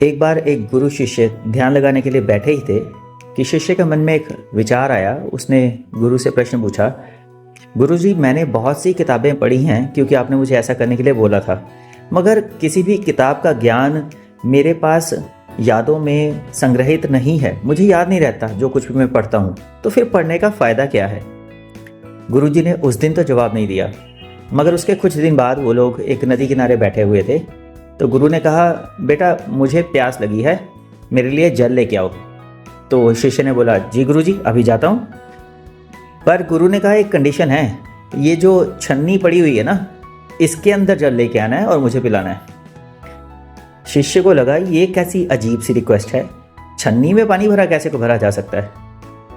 एक बार एक गुरु शिष्य ध्यान लगाने के लिए बैठे ही थे कि शिष्य के मन में एक विचार आया। उसने गुरु से प्रश्न पूछा, गुरुजी, मैंने बहुत सी किताबें पढ़ी हैं क्योंकि आपने मुझे ऐसा करने के लिए बोला था, मगर किसी भी किताब का ज्ञान मेरे पास यादों में संग्रहित नहीं है। मुझे याद नहीं रहता जो कुछ भी मैं पढ़ता हूँ, तो फिर पढ़ने का फ़ायदा क्या है? गुरुजी ने उस दिन तो जवाब नहीं दिया, मगर उसके कुछ दिन बाद वो लोग एक नदी किनारे बैठे हुए थे। तो गुरु ने कहा, बेटा मुझे प्यास लगी है, मेरे लिए जल लेके आओ। तो शिष्य ने बोला, जी गुरुजी, अभी जाता हूँ। पर गुरु ने कहा, एक कंडीशन है, ये जो छन्नी पड़ी हुई है ना, इसके अंदर जल लेके आना है और मुझे पिलाना है। शिष्य को लगा ये कैसी अजीब सी रिक्वेस्ट है, छन्नी में पानी भरा कैसे को भरा जा सकता है?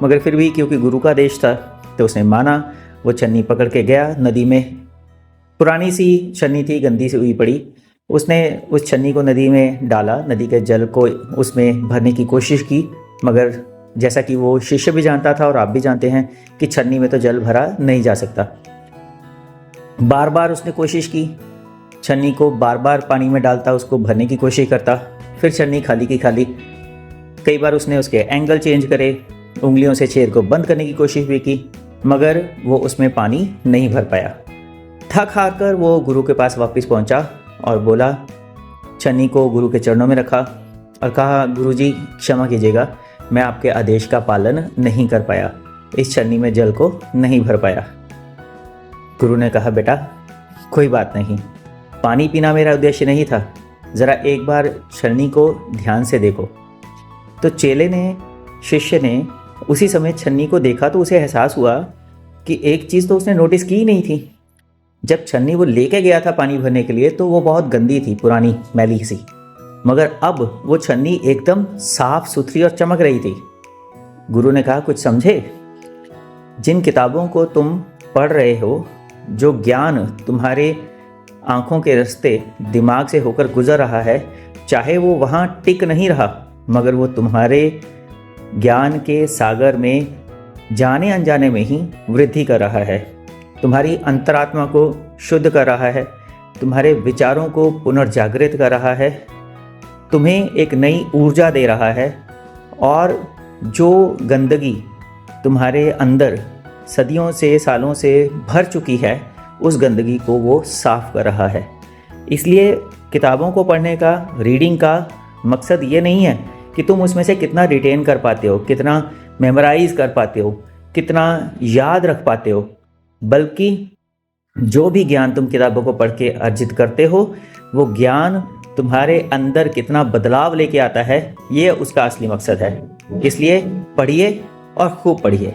मगर फिर भी क्योंकि गुरु का आदेश था तो उसने माना। वो छन्नी पकड़ के गया नदी में। पुरानी सी छन्नी थी, गंदी सी हुई पड़ी। उसने उस छन्नी को नदी में डाला, नदी के जल को उसमें भरने की कोशिश की, मगर जैसा कि वो शिष्य भी जानता था और आप भी जानते हैं कि छन्नी में तो जल भरा नहीं जा सकता। बार बार उसने कोशिश की, छन्नी को बार बार पानी में डालता, उसको भरने की कोशिश करता, फिर छन्नी खाली की खाली। कई बार उसने उसके एंगल चेंज करे, उंगलियों से छेद को बंद करने की कोशिश भी की, मगर वो उसमें पानी नहीं भर पाया। थक हार कर वो गुरु के पास वापस पहुंचा और बोला, छन्नी को गुरु के चरणों में रखा और कहा, गुरुजी क्षमा कीजिएगा, मैं आपके आदेश का पालन नहीं कर पाया, इस छन्नी में जल को नहीं भर पाया। गुरु ने कहा, बेटा कोई बात नहीं, पानी पीना मेरा उद्देश्य नहीं था, ज़रा एक बार छन्नी को ध्यान से देखो। तो चेले ने, शिष्य ने उसी समय छन्नी को देखा तो उसे एहसास हुआ कि एक चीज़ तो उसने नोटिस की ही नहीं थी। जब छन्नी वो लेके गया था पानी भरने के लिए तो वो बहुत गंदी थी, पुरानी मैली सी, मगर अब वो छन्नी एकदम साफ सुथरी और चमक रही थी। गुरु ने कहा, कुछ समझे? जिन किताबों को तुम पढ़ रहे हो, जो ज्ञान तुम्हारे आँखों के रास्ते दिमाग से होकर गुजर रहा है, चाहे वो वहाँ टिक नहीं रहा, मगर वो तुम्हारे ज्ञान के सागर में जाने अनजाने में ही वृद्धि कर रहा है, तुम्हारी अंतरात्मा को शुद्ध कर रहा है, तुम्हारे विचारों को पुनर्जागृत कर रहा है, तुम्हें एक नई ऊर्जा दे रहा है, और जो गंदगी तुम्हारे अंदर सदियों से, सालों से भर चुकी है, उस गंदगी को वो साफ कर रहा है। इसलिए किताबों को पढ़ने का, रीडिंग का मकसद ये नहीं है कि तुम उसमें से कितना रिटेन कर पाते हो, कितना मेमोराइज कर पाते हो, कितना याद रख पाते हो, बल्कि जो भी ज्ञान तुम किताबों को पढ़ के अर्जित करते हो, वो ज्ञान तुम्हारे अंदर कितना बदलाव लेके आता है, ये उसका असली मकसद है। इसलिए पढ़िए और खूब पढ़िए।